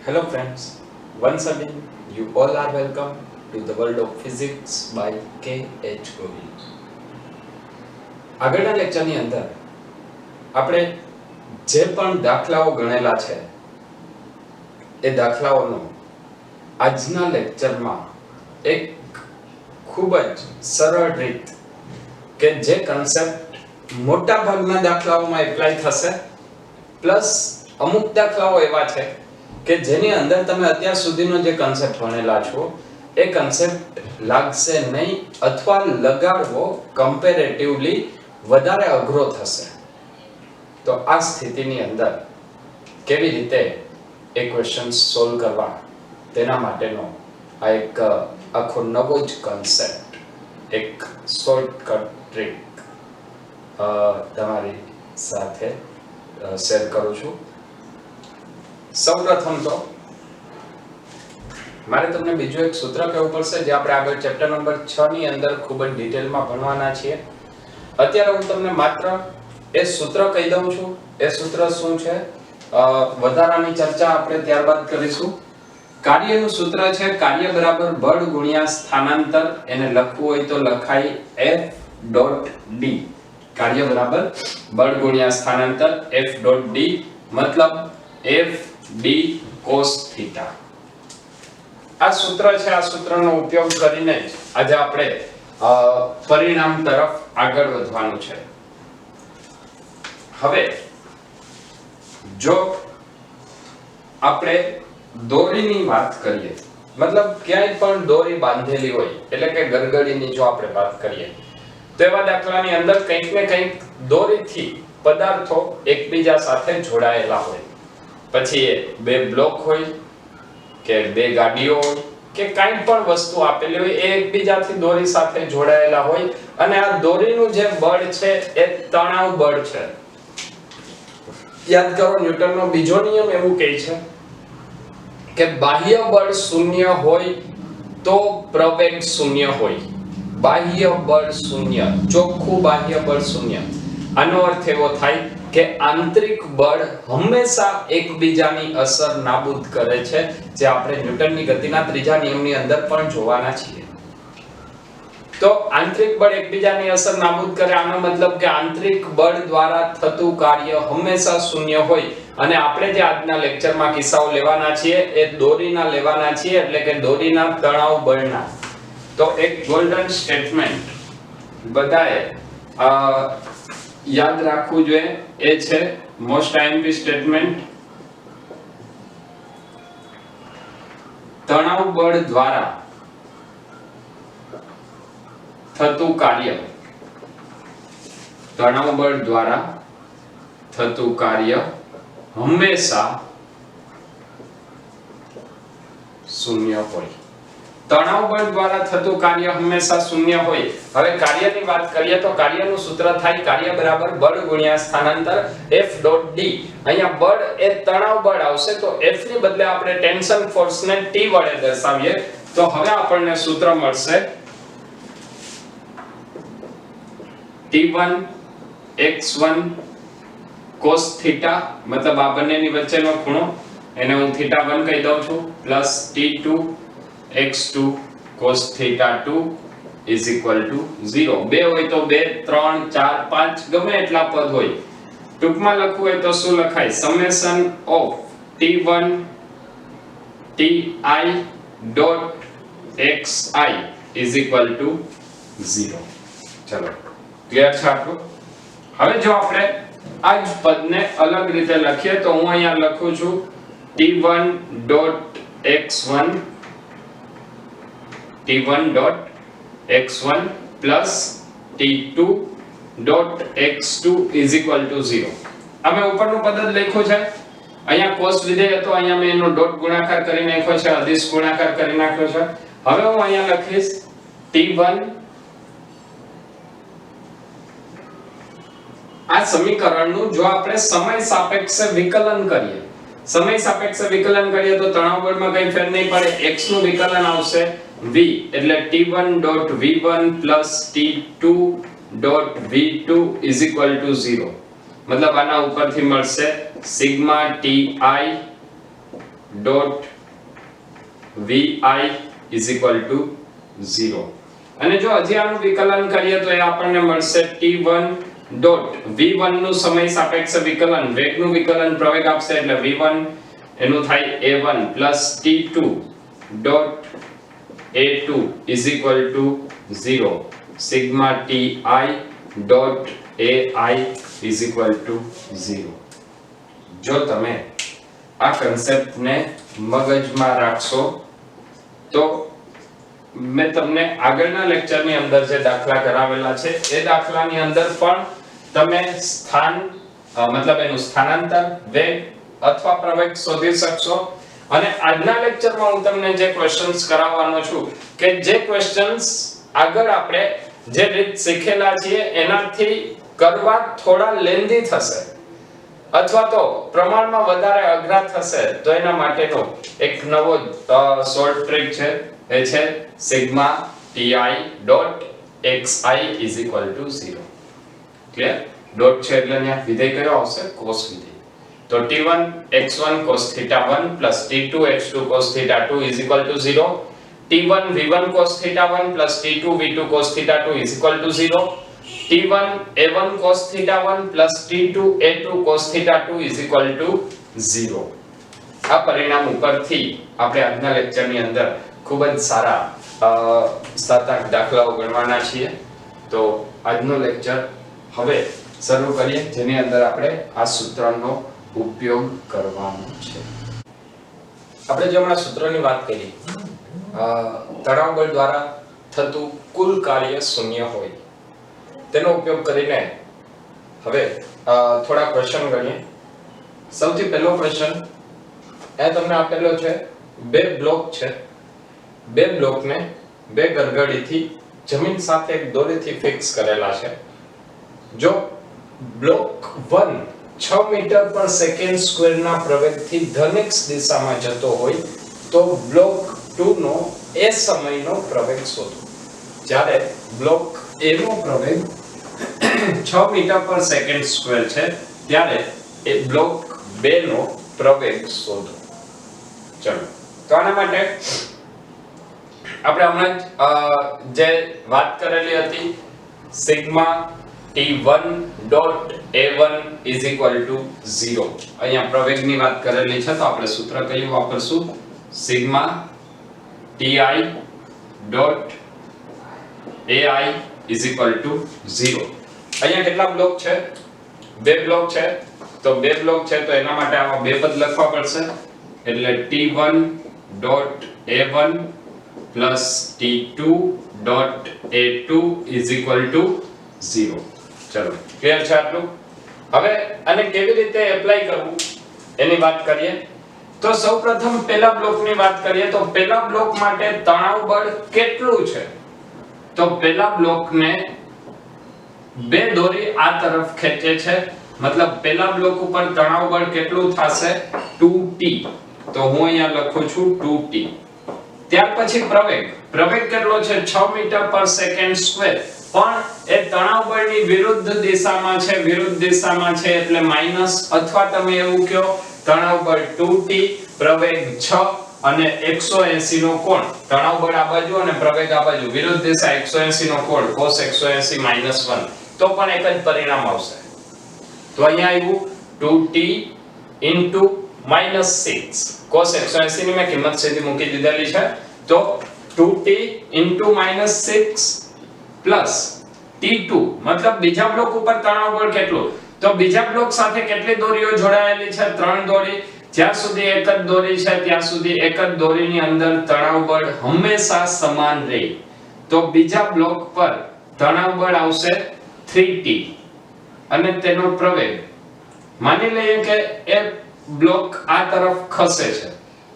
Hello friends, once again you all are welcome to the world of physics by K.H. Govind. આગળના લેક્ચરની અંદર આપણે જે પણ દાખલાઓ ગણેલા છે એ દાખલાઓનો આજના લેક્ચરમાં એક ખૂબ જ સરળ રીત કે જે કન્સેપ્ટ મોટા ભાગના દાખલાઓમાં એપ્લાય થશે પ્લસ અમુક દાખલાઓ એવા છે કે જેની અંદર તમે અત્યાર સુધીનો જે કન્સેપ્ટ ભણેલા છો એ કન્સેપ્ટ લાગશે નહીં અથવા લગાડવો કમ્પેરેટિવલી વધારે અઘરો થશે. તો આ સ્થિતિની અંદર કેવી રીતે એ ક્વેશ્ચન સોલ્વ કરવા તેના માટેનો આ એક આખો નવો જ કન્સેપ્ટ, એક શોર્ટકટ ટ્રીક તમારી સાથે શેર કરું છું. સૌપ્રથમ તો મારે તમને બીજું એક સૂત્ર કહેવું પડશે જે આપણે આગળ ચેપ્ટર નંબર 6 ની અંદર ખૂબ જ ડિટેલમાં ભણવાના છીએ. અત્યારે હું તમને માત્ર એ સૂત્ર કહી દઉં છું. એ સૂત્ર શું છે વધારાની ચર્ચા આપણે ત્યારબાદ કરીશું. કાર્યનું સૂત્ર છે કાર્ય બરાબર બળ ગુણ્યા સ્થાનાંતર. એને લખવું હોય તો લખાય F.D. કાર્ય બરાબર બળ ગુણ્યા સ્થાનાંતર F.D મતલબ F.D cos θ. આ સૂત્ર છે. આ સૂત્રનો ઉપયોગ કરીને જ આજે આપણે પરિણામ તરફ આગળ વધવાનું છે. હવે જો આપણે દોરીની વાત કરીએ, મતલબ ક્યાંય પણ દોરી બાંધેલી હોય એટલે કે ગરગડીની જો આપણે વાત કરીએ તો એવા દાખલાની અંદર કંઈક ને કંઈક દોરીથી પદાર્થો એકબીજા સાથે જોડાયેલા હોય. પછી એ બે બ્લોક હોય કે બે ગાડીઓ હોય કે કાંઈ પણ વસ્તુ આપેલી હોય એ એકબીજાથી દોરી સાથે જોડાયેલા હોય અને આ દોરીનું જે બળ છે એ તણાવ બળ છે. યાદ કરો, ન્યૂટનનો બીજો નિયમ એવું કહે છે કે બાહ્ય બળ શૂન્ય હોય તો પ્રવેગ શૂન્ય હોય. બાહ્ય બળ શૂન્ય, ચોખ્ખું બાહ્ય બળ શૂન્ય. આનો અર્થ એવો થાય કે આંતરિક બળ હંમેશા એકબીજાની અસર નાબૂદ કરે છે, જે આપણે ન્યૂટનની ગતિના ત્રીજા નિયમની અંદર પણ જોવાના છીએ. તો આંતરિક બળ એકબીજાની અસર નાબૂદ કરે, આનો મતલબ કે આંતરિક બળ દ્વારા થતું કાર્ય હંમેશા શૂન્ય હોય. અને આપણે જે આજના લેક્ચરમાં કિસ્સાઓ લેવાના છીએ એ દોરીના લેવાના છીએ, એટલે કે દોરીના તણાવ બળના. તો એક ગોલ્ડન સ્ટેટમેન્ટ બધાએ યાદ રાખવું જોઈએ, એ છે મોસ્ટ આઈએમપી સ્ટેટમેન્ટ. તણાવ બળ દ્વારા થતું કાર્ય, તણાવ બળ દ્વારા થતું કાર્ય હંમેશા શૂન્ય હોય. તણાવ બળ દ્વારા થતું કાર્ય હંમેશા શૂન્ય હોય. હવે કાર્યની વાત કરીએ તો કાર્યનું સૂત્ર થાય કાર્ય બરાબર બળ ગુણ્યા સ્થાનાંતર F.D. અહીંયા બળ એ તણાવ બળ આવશે તો F ની બદલે આપણે ટેન્શન ફોર્સ ને T વડે દર્શાવીએ તો હવે આપણને સૂત્ર મળશે T1 x1 cos θ, મતલબ આ બંનેની વચ્ચેનો ખૂણો, એને હું θ1 કહી દઉં છું, plus T2 x2 cos θ2 is equal to 0. બે હોય તો 2 3 4 5 ગમે એટલા પદ હોય. ટૂંકમાં લખવું હોય તો શું લખાય? summation of T1 Ti dot xi is equal to 0. ચલો ક્લિયર છે આટલું? હવે જો આપણે આ જ પદને અલગ રીતે લખીએ તો હું અહીંયા લખું છું T1 dot x1 T1 dot x1 plus T2 dot x2 is equal to 0. અમે ઉપરનું પદ જ લખ્યું છે. અહીંયા cos વિધેય હતો, અહીંયા મેં એનો ડોટ ગુણાકાર કરી નાખ્યો છે, અદિશ ગુણાકાર કરી નાખ્યો છે. હવે હું અહીંયા લખીશ T1. આ સમીકરણનું જો આપણે સમય સાપેક્ષે વિકલન કરીએ, સમય સાપેક્ષે વિકલન કરીએ તો તણાવ બળમાં કંઈ ફેર નહીં પડે. x નું વિકલન આવશે v, એટલે T1 dot v1 plus T2 dot v2 is equal to 0. મતલબ આના ઉપરથી મળશે sigma Ti dot vi is equal to 0. અને જો હજી આનું વિકલન કરીએ તો એ આપણને મળશે t1 ડોટ v1 નું સમય સાપેક્ષ વિકલન, વેગનું વિકલન પ્રવેગ આપશે એટલે v1 એનું થાય a1 t2 dot a2 is equal to 0 sigma ti dot ai is equal to 0. જો તમે આ કન્સેપ્ટને મગજમાં રાખશો તો મેં તમને આગળના લેક્ચરની અંદર જે દાખલા કરાવેલા છે એ દાખલાની અંદર પણ તમે સ્થાન મતલબ એનું સ્થાનાંતર, વેગ અથવા પ્રવેગ શોધી શકશો. અને આજના લેક્ચરમાં હું તમને જે ક્વેશ્ચન્સ કરાવવાનો છું કે જે ક્વેશ્ચન્સ આગળ આપણે જે રીત શીખેલા છીએ એનાથી કરવા થોડા લેન્ધી થશે અથવા તો પ્રમાણમાં વધારે અઘરા થશે તો એના માટેનો એક નવો શોર્ટ ટ્રીક છે, એ છે sigma ti dot xi is equal to 0. Clear? Dot છે એટલે અહીંયા વિધેય કયો આવશે? cos વિધેય. તો t1 x1 cos θ1 t2 x2 cos θ2 is equal to 0. t1 v1 cos θ1 t2 v2 cos θ2 is equal to 0. t1 a1 cos θ1 t2 a2 cos θ2 is equal to 0. આ પરિણામ ઉપરથી આપણે આજના લેક્ચરની અંદર ખૂબ જ સારા 7-8 દાખલાઓ ગણવાના છીએ. તો આજનો લેક્ચર હવે શરૂ કરીએ જેની અંદર આપણે આ સૂત્રનો ઉપયોગ કરવાનો છે. આપણે જે હમણાં સૂત્રની વાત કરી, તણાવ બળ દ્વારા થતું કુલ કાર્ય શૂન્ય હોય તેનો ઉપયોગ કરીને હવે થોડા ક્વેશ્ચન ગણીએ. સૌથી પહેલો ક્વેશ્ચન એ તમને આપેલો છે, બે બ્લોક છે, બે બ્લોકને બે ગરગડીથી જમીન સાથે એક દોરીથી ફિક્સ કરેલા છે. જો બ્લોક 1 6 મીટર પર સેકન્ડ સ્ક્વેરના પ્રવેગથી ધન x દિશામાં જતો હોય તો બ્લોક 2 નો એ સમયનો પ્રવેગ શોધો. જ્યારે બ્લોક A નો પ્રવેગ 6 મીટર પર સેકન્ડ સ્ક્વેર છે ત્યારે એ બ્લોક 2 નો પ્રવેગ શોધો. ચલો, તો આના માટે આપણે હમણાં જે વાત કરેલી હતી sigma t1 dot a1 is equal to 0. અહીંયા પ્રવેગની વાત કરેલી છે તો આપણે સૂત્ર કયું વાપરશું? Sigma ti dot ai is equal to 0. અહીંયા કેટલા બ્લોક છે? બે બ્લોક છે. તો બે બ્લોક છે તો એના માટે આમાં બે પદ લખવા પડશે એટલે t1 dot a1 plus t2 dot a2 is equal to 0. ચલો, ક્લિયર છે આટલું? હવે આને કેવી રીતે એપ્લાય કરવું એની વાત કરીએ. તો સૌપ્રથમ પહેલા બ્લોકની વાત કરીએ તો પહેલા બ્લોક માટે તણાવ બળ કેટલું છે? તો પહેલા બ્લોકને બે દોરી આ તરફ ખેંચે છે, મતલબ પહેલા બ્લોક ઉપર તણાવ બળ કેટલું થશે? 2t. તો હું અહીંયા લખું છું 2t. ત્યાર પછી પ્રવેગ કેટલો છે? 6 મીટર પર સેકન્ડ સ્ક્વેર, પણ એ તણાવ બળની વિરુદ્ધ દિશામાં છે, વિરુદ્ધ દિશામાં છે એટલે માઈનસ, અથવા તમે એવું કહો તણાવ બળ 2t, પ્રવેગ 6 અને 180 નો કોણ. તણાવ બળ આ બાજુ અને પ્રવેગ આ બાજુ, વિરુદ્ધ દિશા 180 નો કોણ cos 180 -1, તો પણ એક જ પરિણામ આવશે. તો અહીંયા આવ્યું 2t into -6. cos 180 ની મેં કિંમત સીધી મૂકી દીધેલી છે. તો 2t into -6 પ્લસ t2, મતલબ બીજા બ્લોક ઉપર તણાવ બળ કેટલું? તો બીજા બ્લોક સાથે કેટલી દોરીઓ જોડાયેલી છે? 3 દોરી. જ્યાં સુધી એક જ દોરી છે ત્યાં સુધી એક જ દોરીની અંદર તણાવ બળ હંમેશા સમાન રહે. તો બીજા બ્લોક પર તણાવ બળ આવશે 3t અને તેનો પ્રવેગ માની લઈએ કે એ બ્લોક આ તરફ ખસે છે.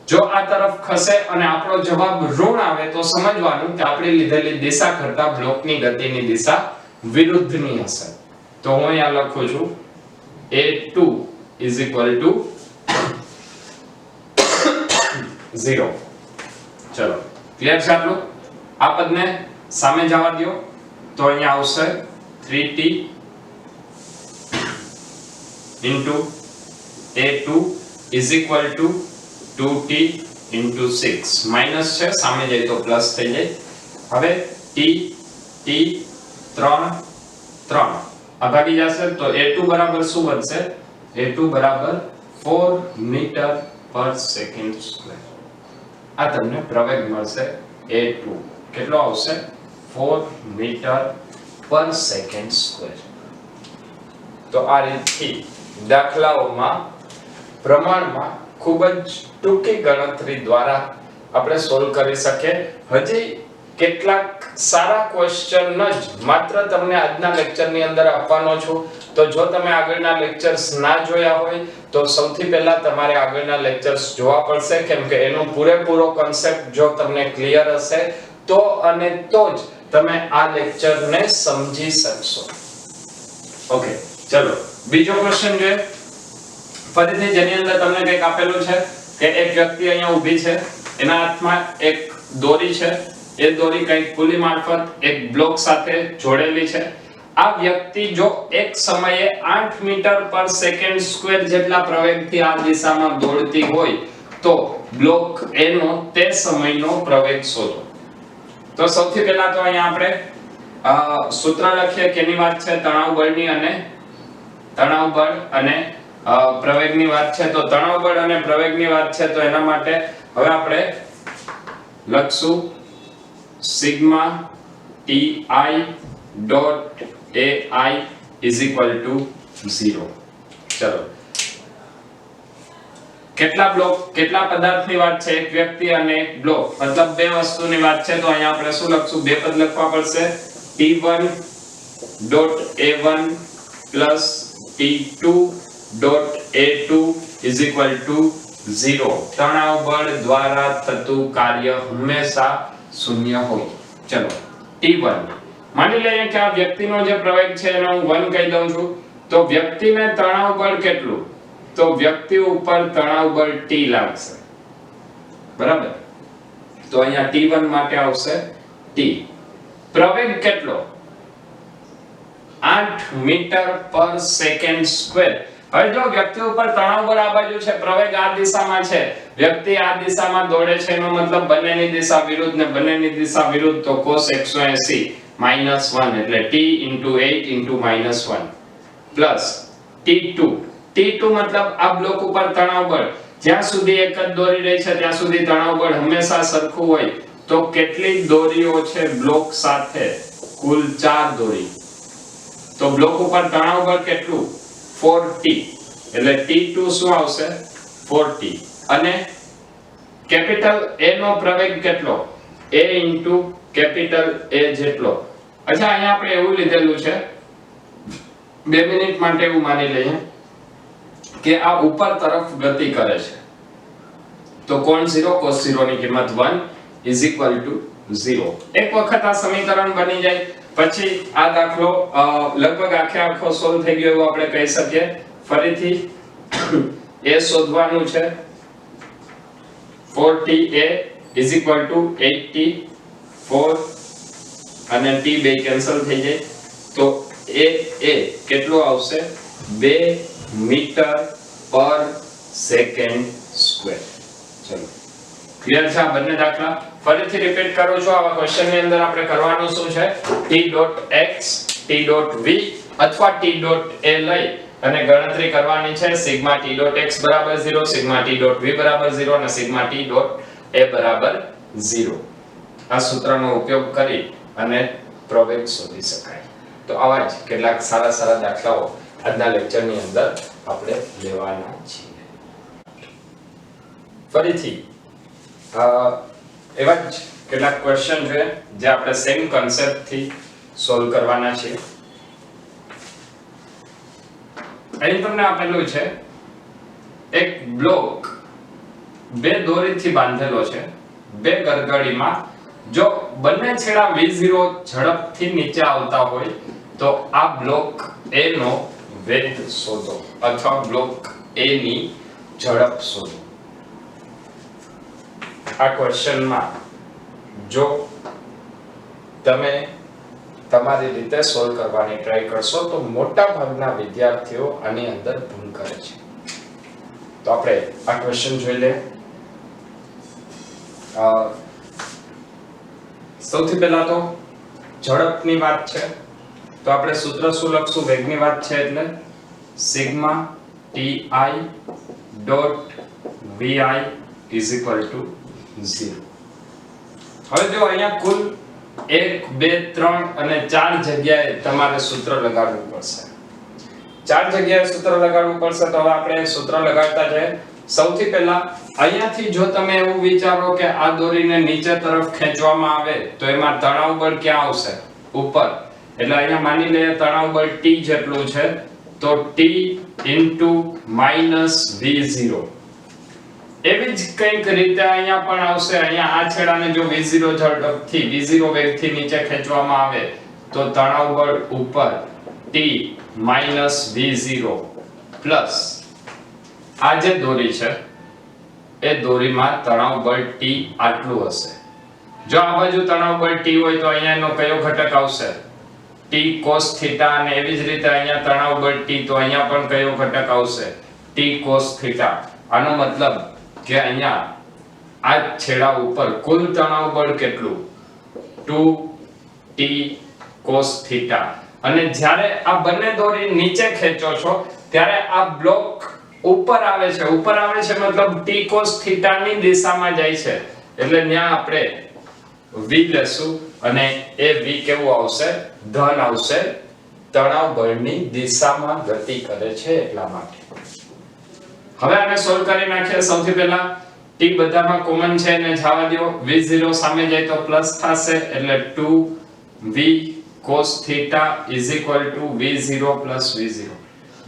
જો આ તરફ ખસે અને આપણો જવાબ ઋણ આવે તો સમજવાનું કે આપણે લીધેલી દિશા કરતા બ્લોકની ગતિની દિશા વિરુદ્ધની હશે. તો હું અહીંયા લખું છું a2 is equal to 0. ચલો, ક્લિયર છે આટલું? આ પદને સામે જવા દો તો અહીંયા આવશે 3t into a2 is equal to 2t into 6 minus છે સામે જાય તો પ્લસ થઈ જાય. હવે t 3 3 આ ભાગી જશે તો a2 બરાબર શું બનશે? a2 બરાબર 4 મીટર પર સેકન્ડ સ્ક્વેર. આ તમને પ્રવેગ મળશે a2 કેટલો આવશે? 4 મીટર પર સેકન્ડ સ્ક્વેર. તો આ રીતથી દાખલાઓમાં પ્રમાણમાં ખૂબ જ ટૂંકી ગણતરી દ્વારા આપણે સોલ્વ કરી શકીએ. હજી કેટલાક સારા ક્વેશ્ચન જ માત્ર તમને આજના લેક્ચરની અંદર આપવાનો છું. તો જો તમે આગળના લેક્ચર્સ ના જોયા હોય તો સૌથી પહેલા તમારે આગળના લેક્ચર્સ જોવા પડશે, કેમ કે એનો પૂરેપૂરો કન્સેપ્ટ જો તમને ક્લિયર હશે તો અને તો જ તમે આ લેક્ચરને સમજી શકશો. ઓકે, ચલો બીજો ક્વેશ્ચન જોઈએ. ફરીથી જેની અંદર તમને કંઈક આપેલું છે કે એક વ્યક્તિ અહીંયા ઊભી છે, એના હાથમાં એક દોરી છે, એ દોરી કંઈક પુલી મારફત એક બ્લોક સાથે જોડેલી છે. આ વ્યક્તિ જો એક સમયે 8 મીટર પર સેકન્ડ સ્ક્વેર જેટલા પ્રવેગથી આ દિશામાં દોડતી હોય તો બ્લોક એનો તે સમયનો પ્રવેગ શોધો. તો સૌથી પહેલા તો અહીંયા આપણે સૂત્ર લખીએ કેની વાત છે? તણાવ બળની અને તણાવ બળ અને પ્રવેગની વાત છે. તો તણાવ બળ અને પ્રવેગની વાત છે તો એના માટે હવે આપણે લખશું sigma ti dot ai is equal to 0. ચલો, કેટલા બ્લોક, કેટલા પદાર્થની વાત છે? એક વ્યક્તિ અને એક બ્લોક, મતલબ બે વસ્તુની વાત છે. તો અહીંયા આપણે શું લખશું? બે પદ લખવા પડશે. t1 dot a1 plus t2 dot a2 is equal to 0. તણાવ બળ દ્વારા થતું કાર્ય હંમેશા શૂન્ય હોય. ચલો, t1 માની લઈએ કે આ વ્યક્તિનો જે પ્રવેગ છે એને હું 1 કહી દઉં છું. તો વ્યક્તિને તણાવ બળ કેટલું? તો વ્યક્તિ ઉપર તણાવ બળ t લાગશે, બરાબર? તો અહીંયા t1 માટે આવશે t. પ્રવેગ કેટલો? 8 મીટર પર સેકન્ડ સ્ક્વેર. હવે જો વ્યક્તિ ઉપર તણાવ બળ આ બાજુ છે, પ્રવેગ આ દિશામાં છે, વ્યક્તિ આ દિશામાં દોડે છે, એનો મતલબ બંનેની દિશા વિરુદ્ધ ને બંનેની દિશા વિરુદ્ધ, તો cos 180 -1 એટલે t * 8 * -1 પ્લસ t2. t2 મતલબ આ બ્લોક ઉપર તણાવ બળ, જ્યાં સુધી એક જ દોરી રહી છે ત્યાં સુધી તણાવ બળ હંમેશા સરખું હોય. તો કેટલી દોરીઓ છે બ્લોક સાથે? કુલ 4 દોરી. તો બ્લોક ઉપર તણાવ બળ કેટલું? 4t. એટલે t2 શું આવશે? 4t. અને કેપિટલ A નો પ્રવેગ કેટલો? a * કેપિટલ A જેટલો. અચ્છા, અહીંયા આપણે એવું લીધેલું છે, 2 મિનિટ માટે એવું માની લઈએ કે આ ઉપર તરફ ગતિ કરે છે. તો કોણ 0 cos 0 ની કિંમત 1 is equal to 0. એક વખત આ સમીકરણ બની જાય પછી આ દાખલો લગભગ આખો સોલ્વ થઈ ગયો એવું આપણે કહી શકીએ. ફરીથી a શોધવાનું છે. 4ta is equal to 8t. 4 અને t બે કેન્સલ થઈ જાય તો a કેટલો આવશે? 2 મીટર પર સેકન્ડ સ્ક્વેર. ચલો, ક્લિયર છે આ બંને દાખલા? ફરીથી રિપીટ કરું છું. આવા ક્વેશ્ચન ની અંદર આપણે કરવાનું શું છે? t.x t.v અથવા t.a લઈ અને ગણતરી કરવાની છે. સિગ્મા t.x બરાબર 0, સિગ્મા t.v બરાબર 0 અને સિગ્મા t.a બરાબર 0. આ સૂત્રનો ઉપયોગ કરી અને પ્રવેગ શોધી શકાય. તો આવા જ કેટલાક સારા સારા દાખલાઓ આજના લેક્ચરની અંદર આપણે લેવાના છીએ. ફરીથી એવા જ કેટલાક ક્વેશ્ચન છે જે આપણે સેમ કન્સેપ્ટ થી સોલ્વ કરવાના છે. અહીં તમને આપેલું છે એક બ્લોક બે દોરીથી બાંધેલો છે. બે ગરગડીમાં જો બંને છેડા v0 ઝડપથી નીચે આવતા હોય તો આ બ્લોક A નો વેગ શોધો અથવા બ્લોક A ની ઝડપ શોધો. આ ક્વેશ્ચનમાં જો તમે તમારી રીતે સોલ્વ કરવાની ટ્રાય કરશો તો મોટા ભાગના વિદ્યાર્થીઓ આની અંદર ભૂલ કરે છે. તો આપણે આ ક્વેશ્ચન જોઈ લે. સૌથી પહેલા તો ઝડપની વાત છે તો આપણે સૂત્ર શું લખશું? વેગની વાત છે એટલે sigma ti dot vi is equal to 0. હવે જો અહીંયા કુલ 1 2 3 અને 4 જગ્યાએ તમારે સૂત્ર લગાડવું પડશે. 4 જગ્યાએ સૂત્ર લગાડવું પડશે તો હવે આપણે સૂત્ર લગાડતા જઈએ. સૌથી પહેલા અહીંયાથી જો તમે એવું વિચારો કે આ દોરીને નીચે તરફ ખેંચવામાં આવે તો એમાં તણાવ બળ ક્યાં આવશે? ઉપર. એટલે અહીંયા માની લઈએ તણાવ બળ T જેટલું છે તો T -v0. એવી જ કંઈક રીતે અહીંયા પણ આવશે. અહીંયા આ છેડાને જો v0 ઝડપથી v0 વેગથી નીચે ખેંચવામાં આવે તો તણાવ બળ ઉપર T -v0 પ્લસ આ જે દોરી છે એ દોરીમાં તણાવ બળ T આટલું હશે. જો આ બાજુ તણાવ બળ T હોય તો અહીંયા એનો કયો ઘટક આવશે? T cos θ. અને એવી જ રીતે અહીંયા તણાવ બળ T તો અહીંયા પણ કયો ઘટક આવશે? T cos θ. આનો મતલબ કે અહીંયા આ છેડા ઉપર કુલ તણાવ બળ કેટલું? 2T cos θ. અને જ્યારે આ બંને દોરી નીચે ખેંચો છો ત્યારે આ બ્લોક ઉપર આવે છે. ઉપર આવે છે મતલબ T cos θ ની દિશામાં જાય છે. એટલે ત્યાં આપણે v લેશું અને એ v કેવું આવશે? ધન આવશે. તણાવ બળની દિશામાં ગતિ કરે છે એટલા માટે. હવે આને સોલ્વ કરી નાખીએ. સૌથી પહેલા t બધામાં કોમન છે ને જવા દો. v0 સામે જાય તો પ્લસ થશે એટલે 2v cos θ is equal to v0 plus v0.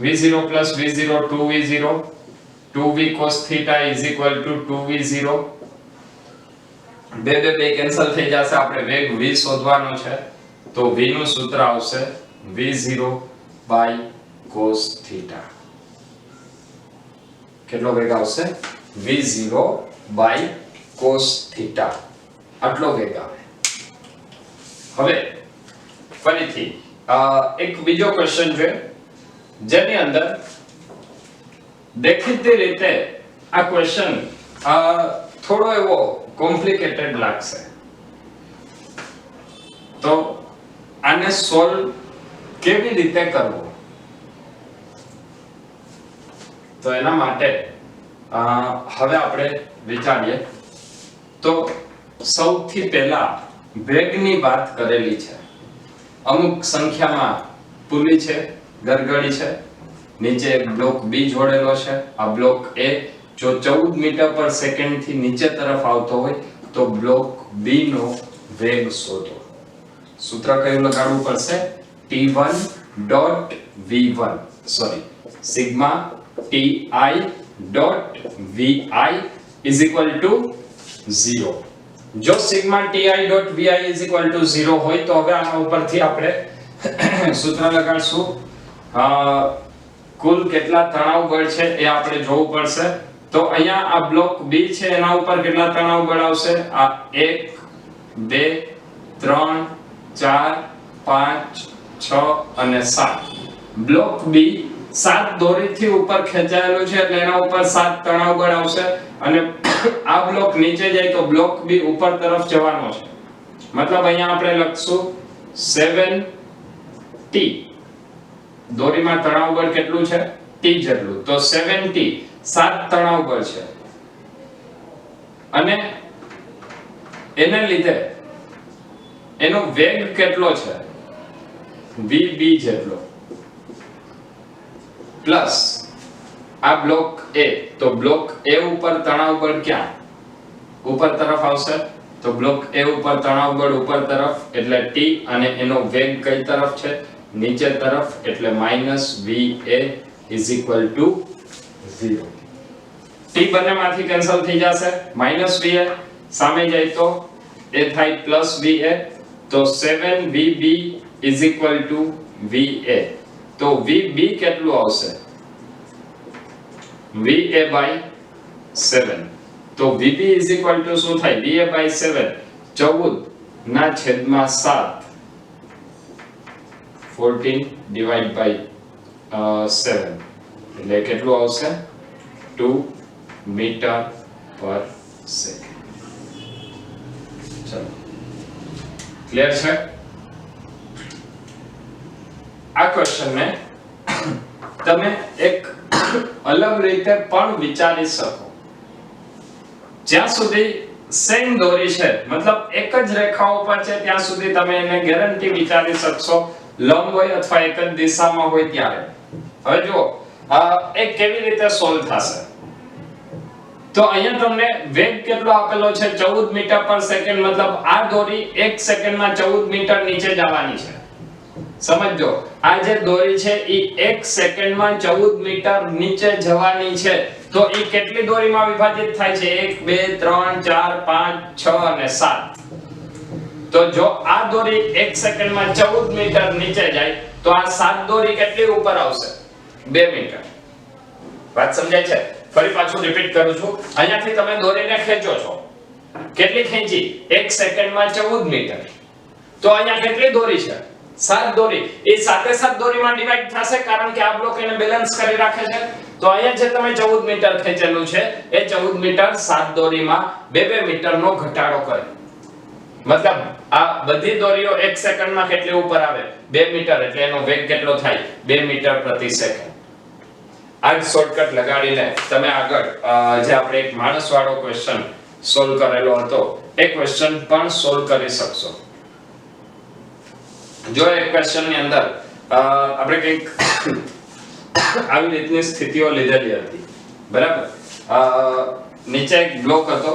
v0 plus v0 2v0. 2v cos θ is equal to 2v0. બે કેન્સલ થઈ જશે. આપણે વેગ v શોધવાનો છે તો v નું સૂત્ર આવશે v0 by cos θ. કેટલો વેગ આવશે? v0 by cos θ. આટલો વેગ આવે. હવે ફરીથી એક બીજો ક્વેશ્ચન છે જેની અંદર દેખીતી રીતે આ ક્વેશ્ચન થોડો એવો કોમ્પ્લિકેટેડ લાગશે. તો આને સોલ્વ કેવી રીતે કરવું? તો એના માટે હવે આપણે વિચારીએ. તો સૌથી પહેલા વેગની વાત કરેલી છે. અમુક સંખ્યામાં પુલી છે, ગરગડી છે, નીચે એક બ્લોક B જોડેલો છે. આ બ્લોક A જો 14 મીટર પર સેકન્ડ થી નીચે તરફ આવતો હોય તો બ્લોક B નો વેગ શોધો. સૂત્ર કયું લગાડવું પડશે? T1.v1 sigma ti.vi is equal to 0. જો sigma ti.vi is equal to 0 હોય તો હવે આના ઉપરથી આપણે સૂત્ર લગાડશું. કુલ કેટલા તણાવ બળ છે એ આપણે જોવું પડશે. તો અહીંયા આ બ્લોક B છે એના ઉપર કેટલા તણાવ બળ આવશે? આ 1 2 3 4 5 6 અને 7. બ્લોક B 7 દોરીથી ઉપર ખેંચાયેલું છે એટલે એના ઉપર 7 તણાવ બળ આવશે. અને આ બ્લોક નીચે જાય તો બ્લોક B ઉપર તરફ જવાનો છે. મતલબ અહીંયા આપણે લખશું 7t. દોરીમાં તણાવ બળ કેટલું છે? T જેટલું. તો 7t 7 તણાવ બળ છે. અને એને લીધે એનો વેગ કેટલો છે? vb જેટલો. પ્લસ આ બ્લોક A. તો બ્લોક A ઉપર તણાવ બળ ક્યાં? ઉપર તરફ આવશે. તો બ્લોક A ઉપર તણાવ બળ ઉપર તરફ એટલે T અને એનો વેગ કઈ તરફ છે? નીચે તરફ એટલે -va is equal to 0. T બંનેમાંથી કેન્સલ થઈ જશે. -va સામે જાય તો એ થાય +va. તો 7vb is equal to va. તો vb કેટલું આવશે? va by 7. તો vb is equal to શું થાય? va by 7 14 ના છેદમાં 7. 14 divide by 7 એટલે કેટલું આવશે? 2 મીટર પર સેકન્ડ. ચલો ક્લિયર છે? આ ક્વેશ્ચનને તમે એક અલગ રીતે પણ વિચારી શકો. જ્યાં સુધી સેમ દોરી છે, મતલબ એક જ રેખા ઉપર છે, ત્યાં સુધી તમે એને ગેરંટી વિચારી શકશો લંબ હોય અથવા એક જ દિશામાં હોય ત્યારે. હવે જુઓ એ કેવી રીતે સોલ્વ થશે. તો અહીંયા તમને વેગ કેટલો આપેલો છે 14 મીટર પર સેકન્ડ, મતલબ આ દોરી 1 સેકન્ડમાં 14 મીટર નીચે જવાની છે. સમજો આ જે દોરી છે એ 1 સેકન્ડમાં 14 મીટર નીચે જવાની છે. તો એ કેટલી દોરીમાં વિભાજિત થાય છે? 1 2 3 4 5 6 અને 7. તો જો આ દોરી 1 સેકન્ડમાં 14 મીટર નીચે જાય તો આ 7 દોરી કેટલી ઉપર આવશે? 2 મીટર. વાત સમજાય છે? ફરી પાછું રિપીટ કરું છું. અહીંયાથી તમે દોરીને ખેંચો છો. કેટલી ખેંચી? 1 સેકન્ડમાં 14 મીટર. તો અહીંયા કેટલી દોરી છે? 7 દોરી. એ 7 દોરીમાં ડિવાઈડ થશે કારણ કે આ બ્લોક એને બેલેન્સ કરી રાખે છે. તો અહીંયા જે તમે 14 મીટર ખેંચેલું છે એ 14 મીટર 7 દોરીમાં 2 મીટરનો ઘટાડો કરે. મતલબ આ બધી દોરીઓ 1 સેકન્ડમાં કેટલી ઉપર આવે? 2 મીટર. એટલે એનો વેગ કેટલો થાય? 2 મીટર પ્રતિ સેકન્ડ. આ જ શોર્ટકટ લગાડીને તમે આગળ જે આપણે એક માણસવાળો ક્વેશ્ચન સોલ્વ કરેલો હતો એ ક્વેશ્ચન પણ સોલ્વ કરી શકશો. જો એક ક્વેશ્ચન ની અંદર આપણે કંઈક આવી રીતની સ્થિતિઓ લીધેલી હતી, બરાબર? નીચે એક બ્લોક હતો.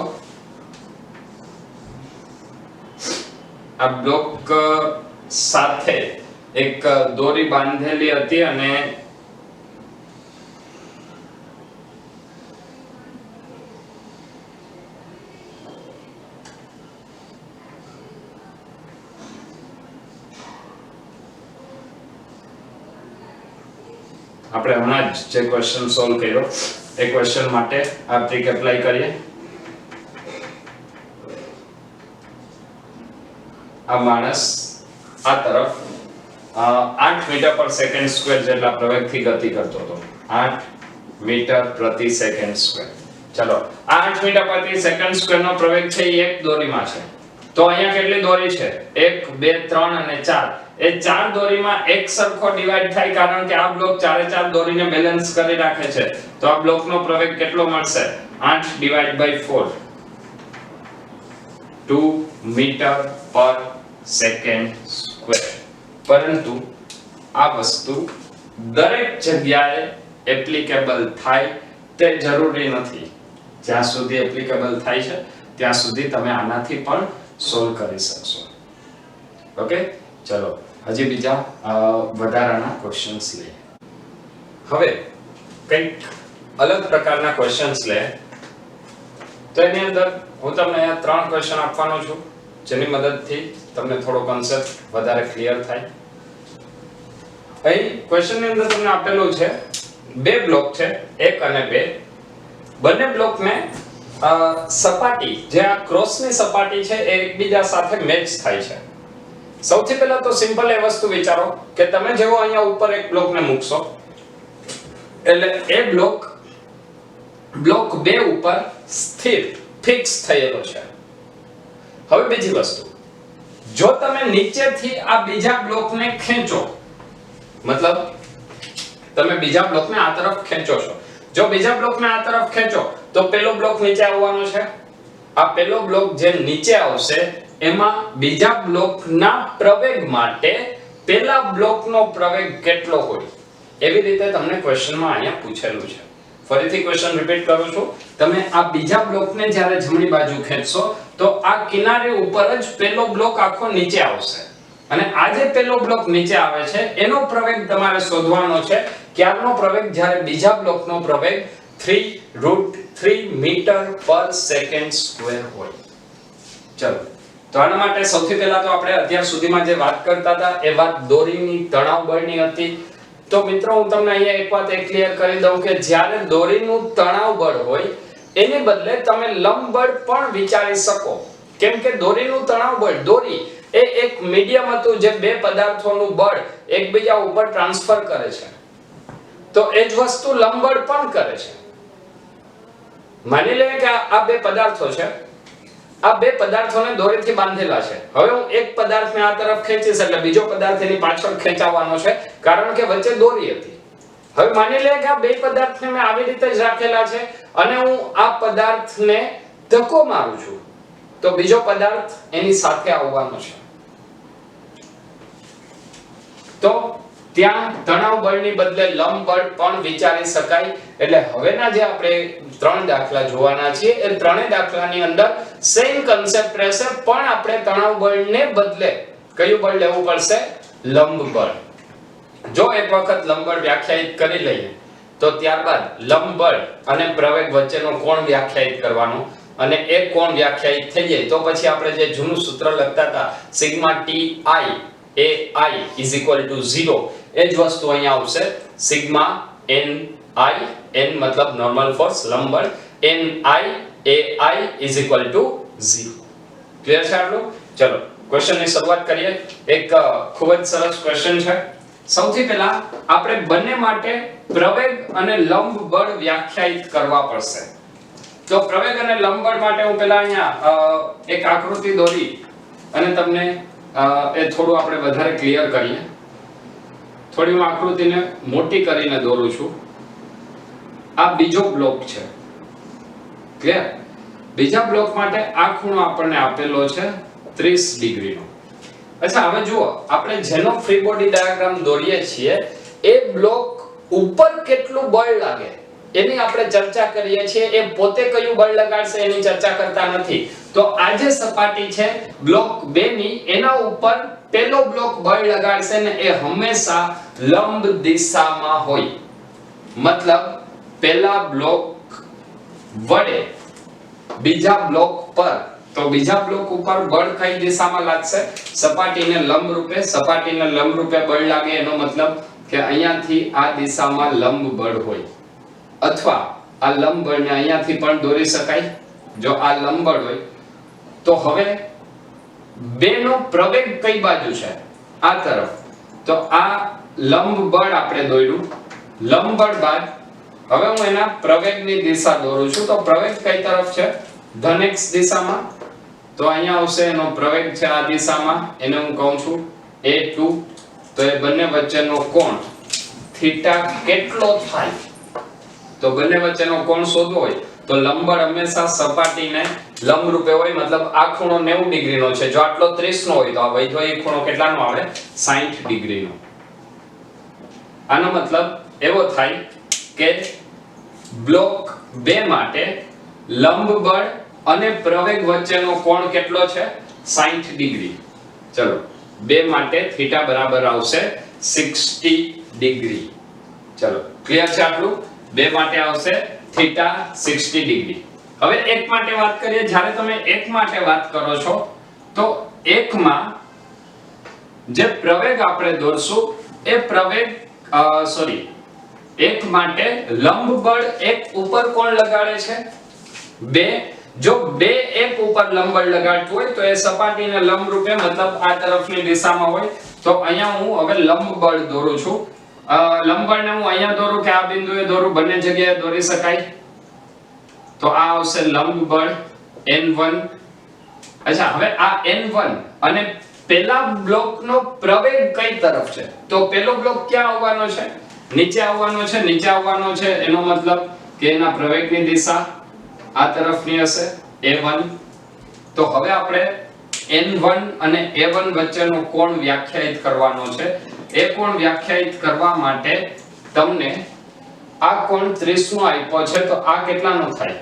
આ બ્લોક સાથે એક દોરી બાંધેલી હતી અને આપણે હમણાં જ જે ક્વેશ્ચન સોલ્વ કર્યો એ ક્વેશ્ચન માટે આ ટ્રીક એપ્લાય કરીએ. આ માણસ આ તરફ 8 મીટર પર સેકન્ડ સ્ક્વેર જેટલા પ્રવેગથી ગતિ કરતો હતો. 8 મીટર પ્રતિ સેકન્ડ સ્ક્વેર. ચલો આ 8 મીટર પ્રતિ સેકન્ડ સ્ક્વેર નો પ્રવેગ છે એ એક દોરીમાં છે. તો અહીંયા કેટલી દોરી છે? 1 2 3 અને 4. એ 4 દોરીમાં એક સરખો ડિવાઈડ થાય કારણ કે આ બ્લોક 4 દોરીને બેલેન્સ કરી રાખે છે. તો આ બ્લોકનો પ્રવેગ કેટલો મળશે? 8 ડિવાઇડ બાય 4. 2 મીટર પર સેકન્ડ સ્ક્વેર. પરંતુ આ વસ્તુ દરેક જગ્યાએ એપ્લિકેબલ થાય તે જરૂરી નથી. જ્યાં સુધી એપ્લિકેબલ થાય છે ત્યાં સુધી તમે આનાથી પણ સોલ્વ કરી શકશો. ઓકે, ચલો હજી બીજા વધારાના ક્વેશ્ચન્સ લઈએ. હવે કંઈક અલગ પ્રકારના ક્વેશ્ચન્સ લે તો એની અંદર હું તમને અહીંયા 3 ક્વેશ્ચન આપવાનો છું જેની મદદથી તમને થોડો કન્સેપ્ટ વધારે ક્લિયર થાય. અહીં ક્વેશ્ચનની અંદર તમને આપેલું છે બે બ્લોક છે 1 અને 2. બંને બ્લોકને સપાટી જે આ ક્રોસની સપાટી છે એ એકબીજા સાથે મેચ થાય છે. સૌથી પહેલા તો સિમ્પલ એ વસ્તુ વિચારો કે તમે જેવો અહીંયા ઉપર એક બ્લોકને મૂકશો એટલે એ બ્લોક 2 ઉપર સ્થિર ફિક્સ થયેલો છે. હવે બીજી વસ્તુ, જો તમે નીચેથી આ બીજા બ્લોકને ખેંચો, મતલબ તમે બીજા બ્લોકને આ તરફ ખેંચો છો. જો બીજા બ્લોકને આ તરફ ખેંચો તો પેલો બ્લોક નીચે આવવાનો છે. આ પેલો બ્લોક જે નીચે આવશે એમાં બીજા બ્લોકના પ્રવેગ માટે પેલા બ્લોકનો પ્રવેગ કેટલો હોય એવી રીતે તમને ક્વેશ્ચનમાં અહીંયા પૂછેલું છે. ફરીથી ક્વેશ્ચન રિપીટ કરું છું. તમે આ બીજા બ્લોકને જ્યારે જમણી બાજુ ખેંચશો તો આ કિનારી ઉપર જ પેલો બ્લોક આખો નીચે આવશે અને આ જે પેલો બ્લોક નીચે આવે છે એનો પ્રવેગ તમારે શોધવાનો છે. ક્યારનો પ્રવેગ? જ્યારે બીજા બ્લોકનો પ્રવેગ 3√3 મીટર પર સેકન્ડ સ્ક્વેર હોય. ચલો તો આના માટે સૌથી પહેલા તો આપણે અત્યાર સુધીમાં જે વાત કરતા હતા એ વાત દોરીની તણાવ બળની હતી. તો મિત્રો હું તમને અહીંયા એક વાત ક્લિયર કરી દઉં કે જ્યારે દોરીનું તણાવ બળ હોય એની બદલે તમે લંબ બળ પણ વિચારી શકો. કેમ કે દોરીનું તણાવ બળ, દોરી એ એક મીડિયમ હતું જે બે પદાર્થોનું બળ એકબીજા ઉપર ટ્રાન્સફર કરે છે. તો એ જ વસ્તુ લંબ બળ પણ કરે છે. માની લઈએ કે આ બે પદાર્થો છે આ બે પદાર્થોને દોરીથી બાંધેલા છે. હવે હું એક પદાર્થને આ તરફ ખેંચીશ એટલે બીજો પદાર્થ એની પાછળ ખેંચાવવાનો છે કારણ કે વચ્ચે દોરી હતી. હવે માની લે કે આ બે પદાર્થને મેં આવી રીતે જ રાખેલા છે અને હું આ પદાર્થને ધક્કો મારું છું તો બીજો પદાર્થ એની સાથે આવવાનો છે. તો ત્યાં તણાવ બળની બદલે લંબ બળ પણ વિચારી શકાય. એટલે હવેના જે આપણે ત્રણ દાખલા જોવાના છીએ એ ત્રણેય દાખલાની અંદર સેમ કન્સેપ્ટ રહેશે પણ આપણે તણાવ બળને બદલે કયું બળ લેવું પડશે? લંબ બળ. જો એક વખત લંબ બળ વ્યાખ્યાયિત કરી લઈએ તો ત્યારબાદ લંબ બળ અને પ્રવેગ વચ્ચેનો કોણ વ્યાખ્યાયિત કરવાનો અને એક કોણ વ્યાખ્યાયિત થઈ જાય તો પછી આપણે જે જૂનું સૂત્ર લખતા હતા sigma T I A I is equal to 0 એ જ વસ્તુ અહીંયા આવશે. સિગ્મા એન આઈ, એન મતલબ નોર્મલ ફોર્સ લંબ બળ, N I A I is equal to 0. Clear છે આટલું? ચલો ક્વેશ્ચનની શરૂઆત કરીએ. એક ખૂબ જ સરસ ક્વેશ્ચન છે. સૌથી પહેલા આપણે બંને માટે પ્રવેગ અને લંબ બળ વ્યાખ્યાયિત કરવા પડશે. તો પ્રવેગ અને લંબ બળ માટે હું પહેલા અહીંયા એક આકૃતિ દોરી અને તમને એ થોડું આપણે વધારે ક્લિયર કરીએ. થોડી હું આકૃતિને મોટી કરીને દોરું છું. આ બીજો બ્લોક છે. ક્લિયર? બીજા બ્લોક માટે આ ખૂણો આપણને આપેલો છે 30 ડિગ્રીનો. અચ્છા હવે જુઓ આપણે જેનો ફ્રી બોડી ડાયાગ્રામ દોરીએ છીએ એ બ્લોક ઉપર કેટલું બળ લાગે એની આપણે ચર્ચા કરીએ છીએ. એ પોતે કયું બળ લગાડશે એની ચર્ચા કરતા નથી. તો આ જે સપાટી છે બ્લોક 2 ની એના ઉપર પેલો બ્લોક બળ લગાડશે ને એ હંમેશા લંબ દિશામાં હોય. મતલબ પહેલા બ્લોક વડે બીજા બ્લોક પર. તો બીજા બ્લોક ઉપર બળ કઈ દિશામાં લાગશે? સપાટીને લંબ રૂપે. સપાટીને લંબ રૂપે બળ લાગે એનો મતલબ કે અહીંયાથી આ દિશામાં લંબ બળ હોય અથવા આ લંબ બળને અહીંયાથી પણ દોરી શકાય. જો આ લંબ બળ હોય તો હવે બેનો પ્રવેગ કઈ બાજુ છે? આ તરફ. તો આ લંબ બળ આપણે દોર્યું. લંબ બળ બાદ હવે હું એના પ્રવેગની દિશા દોરું છું. તો પ્રવેગ કઈ તરફ છે? ધન x દિશામાં. તો અહીંયા આવશે એનો પ્રવેગ છે આ દિશામાં. એને હું કહું છું a2. તો એ બંને વચ્ચેનો કોણ થીટા કેટલો થાય? તો બંને વચ્ચેનો કોણ શોધવો હોય તો લંબ બળ હંમેશા સપાટીને લંબ રૂપે હોય. મતલબ આ ખૂણો 90 ડિગ્રીનો છે. જો આટલો 30 નો હોય તો આ વૈધ્ય ખૂણો કેટલાનો આવે? 60 ડિગ્રીનો. આનો મતલબ એવો થાય કે બ્લોક 2 માટે લંબ બળ અને પ્રવેગ વચ્ચેનો કોણ કેટલો છે? 60 ડિગ્રી. ચલો 2 માટે થીટા બરાબર આવશે 60 ડિગ્રી. ચલો ક્લિયર છે આટલું? 2 માટે આવશે થીટા 60 ડિગ્રી. હવે એક માટે વાત કરીએ. જ્યારે તમે એક માટે વાત કરો છો તો એકમાં જે પ્રવેગ આપણે દોરશું એ પ્રવેગ એક માટે લંબ બળ એક ઉપર કોણ લગાડે છે? 2. જો 2 એક ઉપર લંબ બળ લગાડતું હોય તો એ સપાટીને લંબ રૂપે મતલબ આ તરફની દિશામાં હોય. તો અહીંયા હું હવે લંબ બળ દોરું છું. લંબ બળને હું અહીંયા દોરું કે આ બિંદુએ દોરું? બંને જગ્યાએ દોરી શકાય. તો આ આવશે લંબ બળ n1. અચ્છા હવે આ n1 અને પેલા બ્લોકનો પ્રવેગ કઈ તરફ છે? તો પેલો બ્લોક ક્યાં આવવાનો છે? નીચે આવવાનો છે. નીચે આવવાનો છે એનો મતલબ કે એના પ્રવેગની દિશા આ તરફની હશે a1. તો હવે આપણે n1 અને a1 વચ્ચેનો કોણ વ્યાખ્યાયિત કરવાનો છે. એ કોણ વ્યાખ્યાયિત કરવા માટે તમને આ કોણ 30 નો આપ્યો છે તો આ કેટલાનો થાય?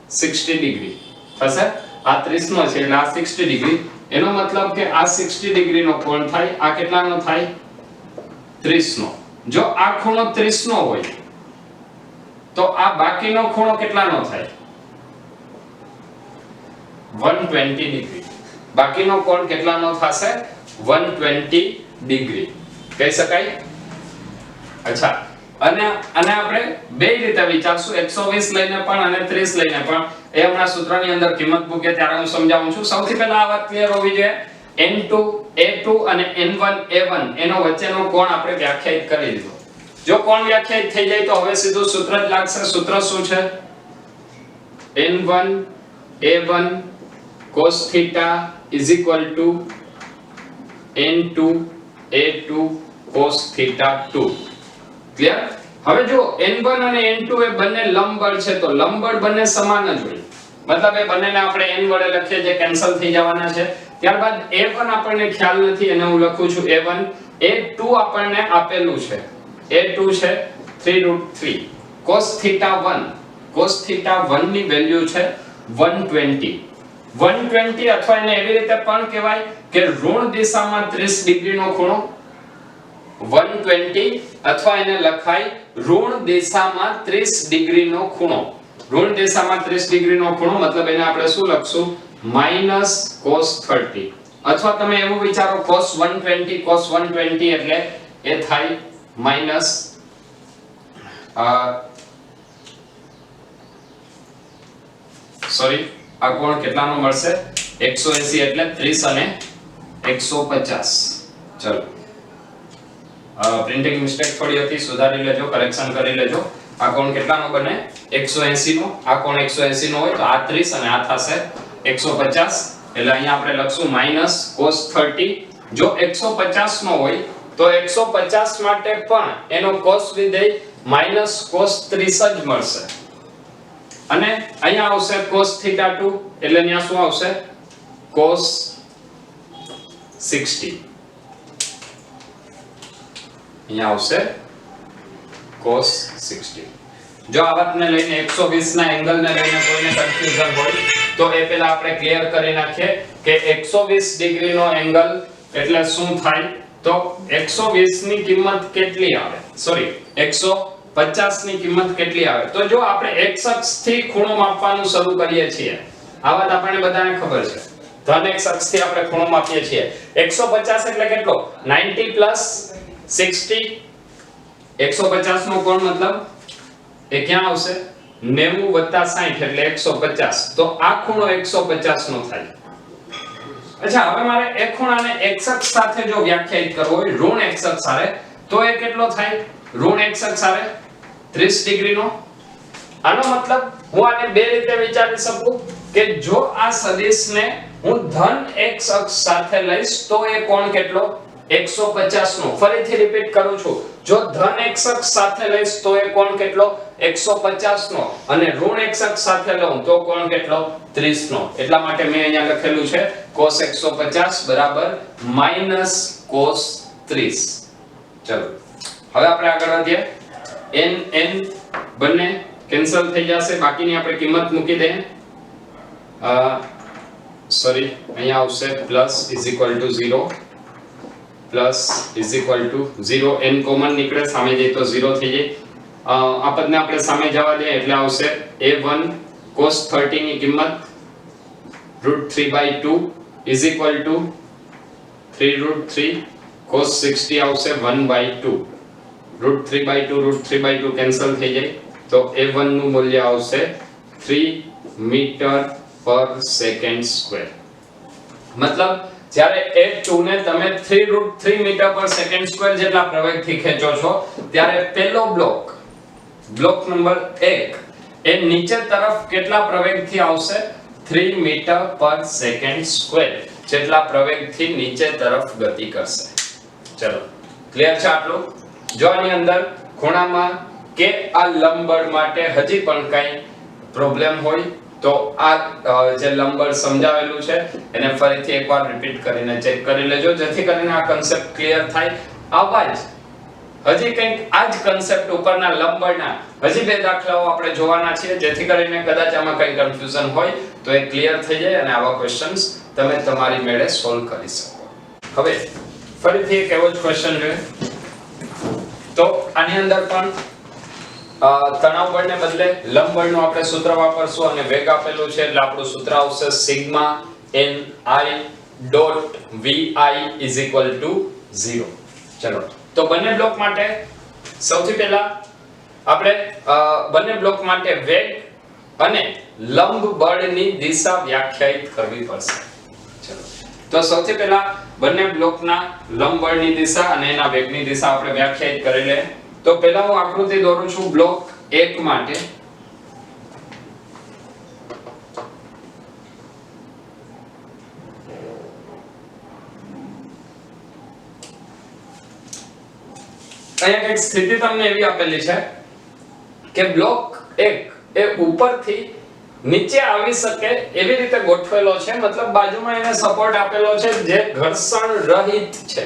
60 ડિગ્રી થશે. આ 30 નો છે એટલે આ 60 ડિગ્રી. એનો મતલબ કે આ 60 ડિગ્રીનો કોણ થાય. આ કેટલાનો થાય? 30 નો. જો આ ખૂણો 30 નો હોય તો આ બાકીનો ખૂણો કેટલાનો થાય? 120 ડિગ્રી. બાકીનો કોણ કેટલાનો થશે? 120 ડિગ્રી કહી શકાય. અચ્છા અને આપણે બે રીતે વિચારશું 120 લઈને પણ અને 30 લઈને પણ. એ હમણાં સૂત્રની અંદર કિંમત મૂકે ત્યારે હું સમજાવું છું. સૌથી પહેલા આ વાત ક્લિયર હોવી જોઈએ. n2 a2 અને n1 a1 એનો વચ્ચેનો કોણ આપણે વ્યાખ્યાયિત કરી દીધો. જો કોણ વ્યાખ્યાયિત થઈ જાય તો હવે સીધું સૂત્ર જ લાગશે. સૂત્ર શું છે? n1 a1 cos theta is equal to n2 a2 cos theta 2. Clear? હવે જો n1 અને n2 એ બંને લંબબળ છે તો લંબબળ બંને સમાન જ હોય, મતલબ એ બંનેને આપણે n વડે લખીએ જે કેન્સલ થઈ જવાના છે. ત્યારબાદ a1 આપણને ખ્યાલ નથી એને હું લખું છું a1. a2 આપણને આપેલું છે, a2 છે 3√3. cos theta 1 ની વેલ્યુ છે 120. 120 અથવા એને એવી રીતે પણ કહેવાય કે ઋણ દિશામાં 30 ડિગ્રીનો ખૂણો. 120 અથવા એને લખાય ઋણ દિશામાં 30 ડિગ્રીનો ખૂણો. ઋણ દિશામાં 30 ડિગ્રીનો ખૂણો મતલબ એને આપણે શું લખશું -cos 30. અથવા તમે એવું વિચારો cos 120 એટલે એ થાય માઈનસ સોરી આ કોણ કેટલાનો મળશે 180 એટલે 30 અને 150. ચલો પ્રિન્ટિંગ મિસ્ટેક થોડી હતી, સુધારી લેજો, કરેક્શન કરી લેજો. આ કોણ કેટલાનો બને 180 નો, આ કોણ 180 નો હોય તો આ 30 અને આ થશે 150. એટલે અહીંયા આપણે લખશું -cos 30. જો 150 નો હોય તો 150 માટે પણ એનો cos વિધેય -cos 30 જ મળશે. અને અહીંયા આવશે cos theta 2 એટલે અહીંયા શું આવશે cos 60. અહીંયા આવશે cos 60. જો આ વાતને લઈને 120 ના એંગલને લઈને કોઈને કન્ફ્યુઝન હોય તો એ પહેલા આપણે ક્લિયર કરી નાખીએ કે 120 ડિગ્રીનો એંગલ એટલે શું થાય તો 120 ની કિંમત કેટલી આવે, સોરી 150 ની કિંમત કેટલી આવે. તો જો આપણે x અક્ષથી ખૂણો માપવાનું શરૂ કરીએ છીએ, આ વાત આપણને બધાને ખબર છે, ધન x અક્ષથી આપણે ખૂણો માપીએ છીએ. 150 એટલે કેટલો 90 + 60. 150 નો કોણ મતલબ એ ક્યાં આવશે 90 + 60 એટલે 150. તો આ ખૂણો 150 નો થાય. અચ્છા હવે મારે એ ખૂણાને x અક્ષ સાથે જો વ્યાખ્યાયિત કરવો હોય ઋણ x અક્ષ સાથે તો એ કેટલો થાય ઋણ x અક્ષ સાથે 30 ડિગ્રીનો. આનો મતલબ હું આને બે રીતે વિચારી શકું કે જો આ સદિશને હું ધન x અક્ષ સાથે લઈશ તો એ કોણ કેટલો 150 નો. ફરીથી રિપીટ કરું છું, જો ધન x અક્ષ સાથે લઈશ તો એ કોણ કેટલો 150 નો અને ઋણ x અક્ષ સાથે લઉં તો કોણ કેટલો 30 નો. એટલા માટે મેં અહીંયા લખેલું છે cos 150 - cos 30. ચલો હવે આપણે આગળ વધીએ. n બંને કેન્સલ થઈ જશે, બાકીની આપણે કિંમત મૂકી દઈએ. સોરી અહીંયા આવશે += 0 0 n કોમન નીકળે, સામે જઈએ તો 0 થઈ જાય. આ પદને આપણે સામે જવા દઈએ એટલે આવશે a1 cos 30 ની કિંમત √3/2 = 3√3 cos 60 આવશે 1/2. √3/2 કેન્સલ થઈ જાય તો a1 નું મૂલ્ય આવશે 3 મીટર/સેકન્ડ². મતલબ જ્યારે a2 ને તમે 3√3 મીટર/સેકન્ડ² જેટલા પ્રવેગથી ખેંચો છો ત્યારે પહેલો બ્લોક નંબર 1 એ નીચે તરફ કેટલા પ્રવેગથી આવશે 3 મીટર/સેકન્ડ² જેટલા પ્રવેગથી નીચે તરફ ગતિ કરશે. ચલો ક્લિયર છે આટલું. જો આની અંદર ખૂણામાં કે આ લંબબળ માટે હજી પણ કઈ પ્રોબ્લેમ હોય તો આ જે લંબબળ સમજાવેલું છે એને ફરીથી એકવાર રિપીટ કરીને ચેક કરી લેજો જેથી કરીને આ કન્સેપ્ટ ક્લિયર થાય. આવા જ હજી કંઈક આ જ કન્સેપ્ટ ઉપરના લંબબળના હજી બે દાખલાઓ આપણે જોવાના છીએ જેથી કરીને કદાચ આમાં કંઈ કન્ફ્યુઝન હોય તો એ ક્લિયર થઈ જાય અને આવા ક્વેશ્ચન્સ તમે તમારી મેળે સોલ્વ કરી શકો. હવે ફરીથી એક એવો જ ક્વેશ્ચન જોઈએ તો આની અંદર પણ તણાવ બળને બદલે લંબ બળનું આપણે સૂત્ર વાપરશું અને વેગ આપેલું છે એટલે આપણું સૂત્ર આવશે σ_ni.vi = 0. ચલો તો બંને બ્લોક માટે સૌથી પહેલા આપણે બંને બ્લોક માટે વેગ અને લંબ બળની દિશા વ્યાખ્યાયિત કરવી પડશે. ચલો તો સૌથી પહેલા બંને બ્લોકના લંબ બળની દિશા અને એના વેગની દિશા આપણે વ્યાખ્યાયિત કરી લઈએ. તો પહેલા હું આકૃતિ દોરું છું બ્લોક 1 માટે. અહીંયા એક સ્થિતિ તમને એવી આપેલી છે કે બ્લોક 1 એ ઉપરથી નીચે આવી શકે એવી રીતે ગોઠવેલો છે, મતલબ બાજુમાં એને સપોર્ટ આપેલો છે જે ઘર્ષણ રહિત છે,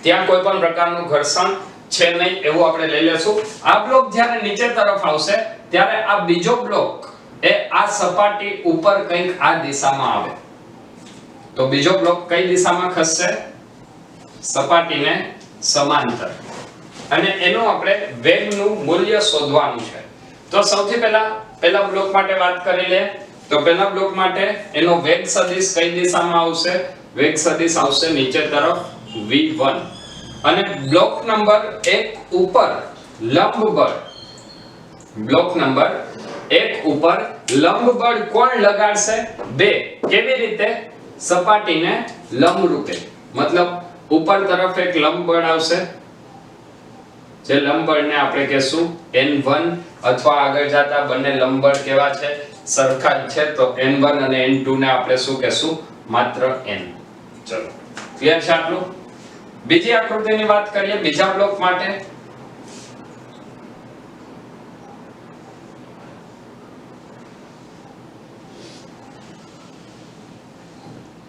ત્યાં કોઈ પણ પ્રકારનું ઘર્ષણ છે નહીં એવું આપણે લઈ લેશું. આ બ્લોક જ્યારે નીચે તરફ આવશે ત્યારે આ બીજો બ્લોક એ આ સપાટી ઉપર કંઈક આ દિશામાં આવે, તો બીજો બ્લોક કઈ દિશામાં ખસશે? સપાટીને સમાંતર, અને એનું આપણે વેગનું મૂલ્ય શોધવાનું છે. તો સૌથી પહેલા બ્લોક માટે વાત કરી લે. તો પહેલા બ્લોક માટે એનો વેગ સદિશ કઈ દિશામાં આવશે? વેગ સદિશ આવશે નીચે તરફ v1, અને બ્લોક નંબર 1 ઉપર લંબ બળ, બ્લોક નંબર 1 ઉપર લંબ બળ કોણ લગાડશે? 2. કેવી રીતે? સપાટીને લંબ રૂપે, મતલબ ઉપર તરફ એક લંબ બળ આવશે, જે લંબ બળને આપણે કહેશું n1, અથવા આગળ જતા બંને લંબ બળ કેવા છે? સરખા જ છે, તો n1 અને n2 ને આપણે શું કહેશું? માત્ર n. ચલો ક્લિયર છે આટલું? બીજી આકૃતિની વાત કરીએ બીજા બ્લોક માટે.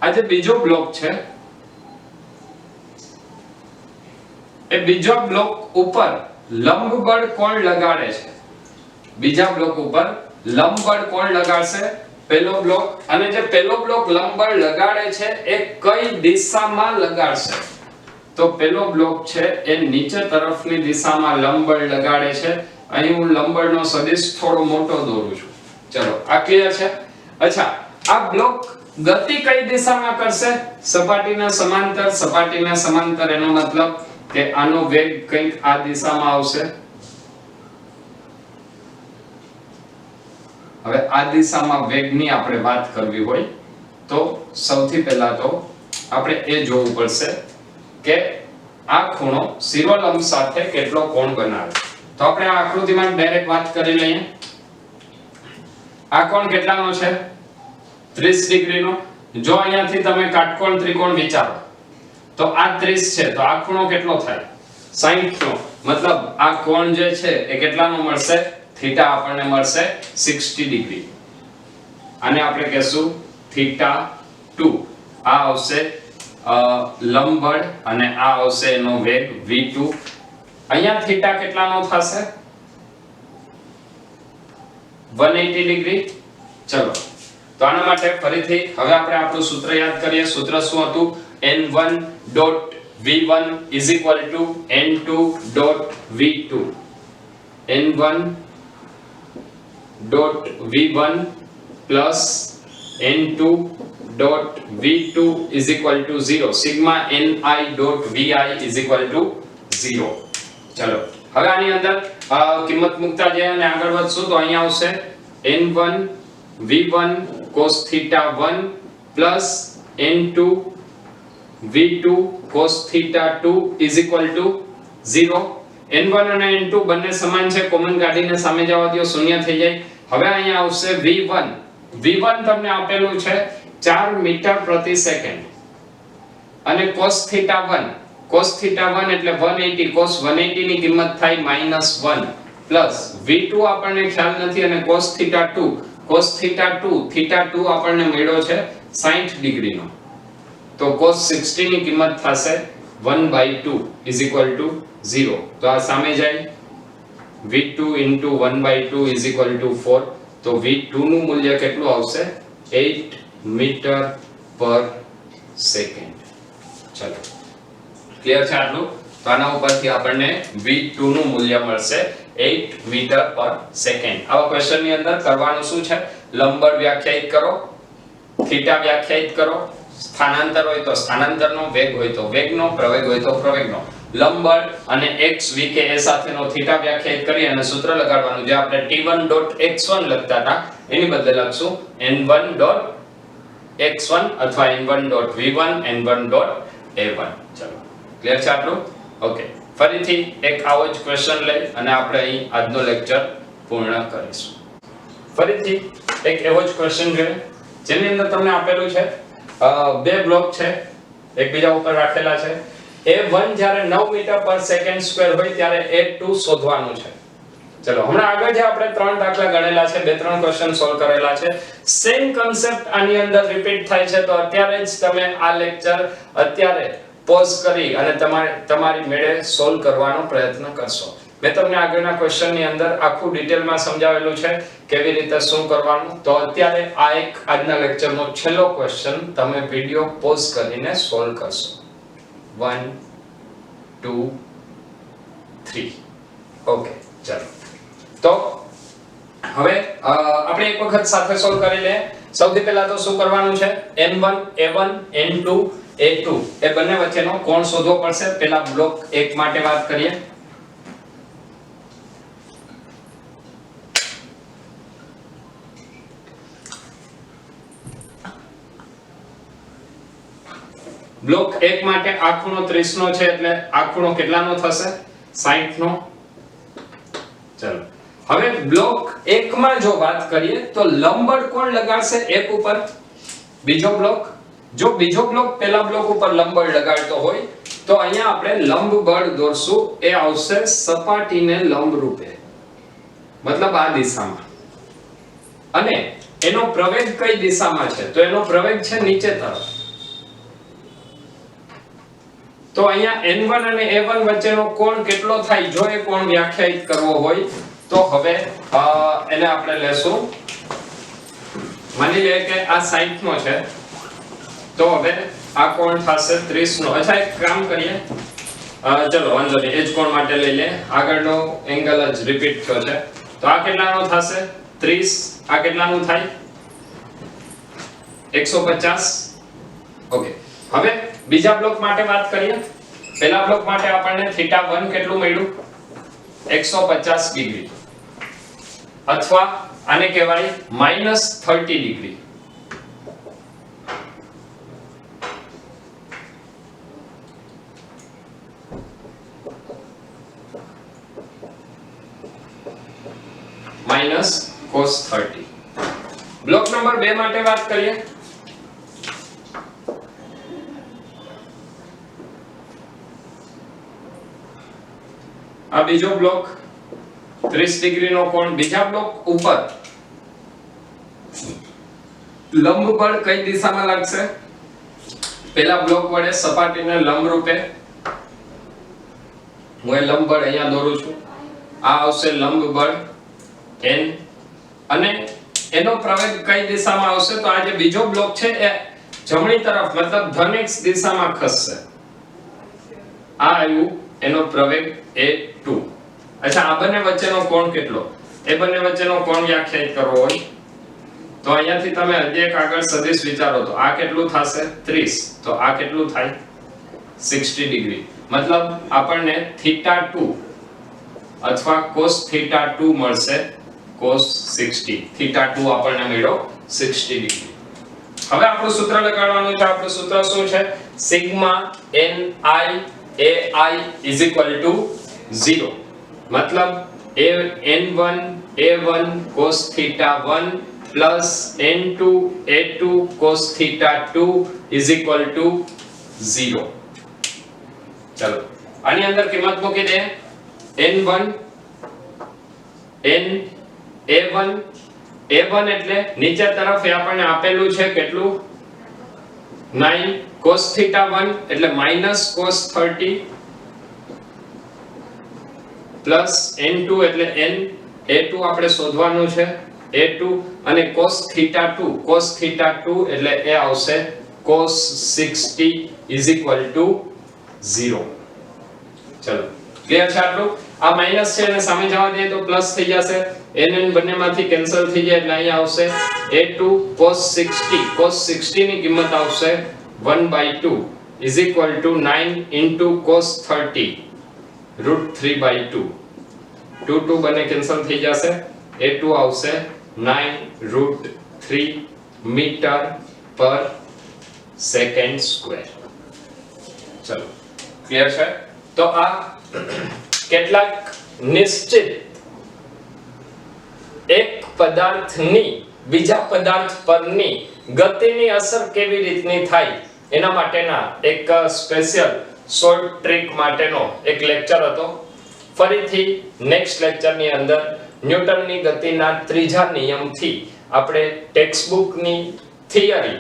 આ જે બીજો બ્લોક છે એ બીજો બ્લોક ઉપર લંબ બળ કોણ લગાડે છે? બીજા બ્લોક ઉપર લંબ બળ કોણ લગાડશે? પહેલો બ્લોક. અને જે પહેલો બ્લોક લંબ બળ લગાડે છે એ કઈ દિશામાં લગાડશે? તો પહેલો બ્લોક છે એ નીચે તરફની દિશામાં લંબ બળ લગાડે છે. અહીં હું લંબ બળનો સદિશ થોડો મોટો દોરું છું. ચલો આ ક્લિયર છે? અચ્છા, આ બ્લોક ગતિ કઈ દિશામાં કરશે? સપાટીના સમાંતર. સપાટીના સમાંતર એનો મતલબ કે આનો વેગ કંઈક આ દિશામાં આવશે. હવે આ દિશામાં વેગની આપણે વાત કરવી હોય તો સૌથી પહેલા તો આપણે એ જોવું પડશે કે આ ખૂણો શિરોલંબ સાથે કેટલો કોણ બનાવે. તો આપણે આ આકૃતિમાં ડાયરેક્ટ વાત કરી લઈએ. આ કોણ કેટલાનો છે? 30 ડિગ્રીનો. જો અહીંયાથી તમે કાટકોણ ત્રિકોણ વિચારો તો આ 30 છે, તો આ ખૂણો કેટલો થાય? 60 નો. મતલબ આ કોણ જે છે એ કેટલાનો મળશે? થીટા આપણને મળશે 60 ડિગ્રી. આને આપણે કહેશું થીટા 2. આ આવશે લંબ બળ અને આ આવશે એનો વેગ v2. અહીંયા થીટા કેટલાનો થશે? 180 ડિગ્રી. ચલો તો આના માટે ફરીથી હવે આપણે આપણું સૂત્ર યાદ કરીએ. સૂત્ર શું હતું? n1.v1 n2.v2. n1.v1 plus n2.v2 0. sigma ni.vi 0. ચલો હવે આની અંદર કિંમત મૂકતા જઈએ અને આગળ વધશું તો અહીંયા આવશે n1 v1 cos theta 1 plus n2 v2 cos theta 2 0. n1 અને n2 બંને સમાન છે, કોમન કાઢીને સામે જવા દો, શૂન્ય થઈ જાય. હવે અહીંયા આવશે v1. v1 તમને આપેલું છે 4 મીટર પ્રતિ સેકન્ડ, અને cos theta 1 એટલે 180. cos 180 ની કિંમત થાય -1 પ્લસ v2 આપણને ખ્યાલ નથી, અને cos theta 2 આપણને મળ્યો છે 60 ડિગ્રીનો, તો cos 60 ની કિંમત થશે 1/2 0. તો આ સામે જાય v2 * 1/2 4. તો v2 નું મૂલ્ય કેટલું આવશે? 8 મીટર પર સેકન્ડ. ચલો ક્લિયર છે આટલું? તો આના ઉપરથી આપણને v2 નું મૂલ્ય મળશે 8 મીટર પર સેકન્ડ. આવા ક્વેશ્ચન ની અંદર કરવાનું શું છે? લંબ બળ વ્યાખ્યાયિત કરો, થીટા વ્યાખ્યાયિત કરો, સ્થાનાંતર હોય તો સ્થાનાંતરનો, વેગ હોય તો વેગનો, પ્રવેગ હોય તો પ્રવેગનો, લંબ બળ અને x v k a સાથેનો થીટા વ્યાખ્યાયિત કરી અને સૂત્ર લગાડવાનું. જે આપણે t1.x1 લખતા હતા એની બદલે લખશું n1.x1 અથવા n1.v1 n1.a1. ચલો ક્લિયર છે આટલું? ઓકે, ફરીથી એક આવો જ ક્વેશ્ચન લઈ અને આપણે અહીં આજનો લેક્ચર પૂર્ણ કરીશું. ફરીથી એક એવો જ ક્વેશ્ચન જોઈએ જેની અંદર તમને આપેલું છે બે બ્લોક છે એકબીજા ઉપર રાખેલા છે. a1 જ્યારે 9 મીટર પર સેકન્ડ સ્ક્વેર હોય ત્યારે a2 શોધવાનું છે. ચલો હમણાં આગળ જે આપણે ત્રણ દાખલા ગણેલા છે, બે ત્રણ ક્વેશ્ચન સોલ્વ કરેલા છે, સેમ કન્સેપ્ટ આની અંદર રિપીટ થાય છે. તો અત્યારે જ તમે આ લેક્ચર અત્યારે પોઝ કરી અને તમારી મેળે સોલ્વ કરવાનો પ્રયત્ન કરશો. મેં તમને આગળના ક્વેશ્ચનની અંદર આખું ડિટેલમાં સમજાવેલું છે કેવી રીતે શું કરવાનું. તો અત્યારે આ એક આજના લેક્ચરનો છેલ્લો ક્વેશ્ચન તમે વિડિયો પોઝ કરીને સોલ્વ કરશો. 1 2 3 ઓકે ચલો. તો હવે આપણે એક વખત સાથે સોલ્વ કરી લે. સૌથી પહેલા તો શું કરવાનું છે, n1 a1 n2 a2 એ બંને વચ્ચેનો કોણ શોધવો પડશે. પહેલા બ્લોક 1 માટે વાત કરીએ. બ્લોક 1 માટે આ ખૂણો 30 નો છે એટલે આ ખૂણો કેટલાનો થશે, 60 નો. ચલો હવે બ્લોક 1 માં જો વાત કરીએ તો લંબબળ કોણ લગાડશે 1 ઉપર, બીજો બ્લોક. જો બીજો બ્લોક પહેલા બ્લોક ઉપર લંબબળ લગાડતો હોય તો અહીંયા આપણે લંબબળ દોરશું. એ આવશે સપાટીને લંબ રૂપે, મતલબ આ દિશામાં. અને એનો પ્રવેગ કઈ દિશામાં છે, તો એનો પ્રવેગ છે નીચે તરફ. તો અહીંયા n1 અને a1 વચ્ચેનો કોણ કેટલો થાય, જો એ કોણ વ્યાખ્યાયિત કરવો હોય તો હવે એને આપણે લેશું. માની લઈએ કે આ 60 નો છે તો હવે આ કોણ થશે 30 નો. અચ્છા એક કામ કરીએ, ચલો વાંધો નહીં, એ જ કોણ માટે લઈ લે. આગળનો એંગલ જ રિપીટ થયો છે તો આ કેટલાનો થશે 30. આ કેટલાનું થાય 150. ઓકે હવે બીજા બ્લોક માટે વાત કરીએ. પહેલા બ્લોક માટે આપણને θ1 કેટલું મળ્યું, 150 ડિગ્રી, અથવા આને કહેવાય -30 ડિગ્રી. -cos30. બ્લોક નંબર 2 માટે વાત કરીએ. આ બીજો બ્લોક 30 ડિગ્રી નો કોણ. બીજા બ્લોક ઉપર લંબબળ કઈ દિશામાં લાગશે, પહેલા બ્લોક વડે સપાટીને લંબ રૂપે. હું એ લંબબળ અહીંયા દોરું છું. આ આવશે લંબબળ n અને એનો પ્રવેગ કઈ દિશામાં આવશે, તો આ જે બીજો બ્લોક છે એ જમણી તરફ મતલબ ધન x દિશામાં ખસશે. આ આવ્યું એનો પ્રવેગ a2. અચ્છા આ બંને વચ્ચેનો કોણ કેટલો, એ બંને વચ્ચેનો કોણ વ્યાખ્યાયિત કરવો હોય તો અહીંયાથી તમે હજી એક આગળ સદિશ વિચારો તો આ કેટલું થશે 30. તો આ કેટલું થાય 60 ડિગ્રી. મતલબ આપણને θ2 અથવા cos2 મળશે, cos60. θ2 આપણને મળ્યો 60 ડિગ્રી. હવે આપણું સૂત્ર લગાડવાનું છે. આપણું સૂત્ર શું છે, sigma ni ai is equal to 0. मतलब n1 a1 cos θ1 plus n2 a2 cos θ2 is equal to 0. चलो આની અંદર કિંમત મૂકી દે. n1 n a1 એટલે નીચે તરફ એ આપણને આપેલું છે કેટલું 9 cos θ1 એટલે -cos30 પ્લસ n2 એટલે n a2 આપણે શોધવાનું છે a2 અને cos θ2 એટલે એ આવશે cos60 is equal to 0. ચલો ક્લિયર છે આટલું. આ માઈનસ છે અને સામે જવા દઈએ તો પ્લસ થઈ જશે. n બંનેમાંથી કેન્સલ થઈ જાય એટલે અહીંયા આવશે a2 cos60 ની કિંમત આવશે 1/2 is equal to 9 into cos30 √3/2. 2 બંને કેન્સલ થઈ જશે. a2 આવશે 9 √3 મીટર પર સેકન્ડ સ્ક્વેર. ચલો ક્લિયર છે. તો આ કેટલાક નિશ્ચિત એક પદાર્થની બીજા પદાર્થ પરની ગતિની અસર કેવી રીતની થાય એના માટેના એક સ્પેશિયલ શોર્ટ ટ્રીક માટેનો એક લેક્ચર હતો. ફરીથી નેક્સ્ટ લેક્ચરની અંદર ન્યૂટનની ગતિના ત્રીજા નિયમથી આપણે ટેક્સ્ટબુકની થિયરી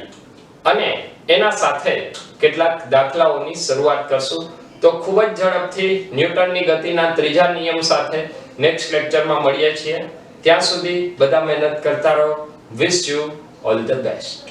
અને એના સાથે કેટલાક દાખલાઓની શરૂઆત કરશું. તો ખૂબ જ ઝડપથી ન્યૂટનની ગતિના ત્રીજા નિયમ સાથે નેક્સ્ટ લેક્ચરમાં મળીએ છીએ. ત્યાં સુધી બધા મહેનત કરતા રહો. Wish you all the best.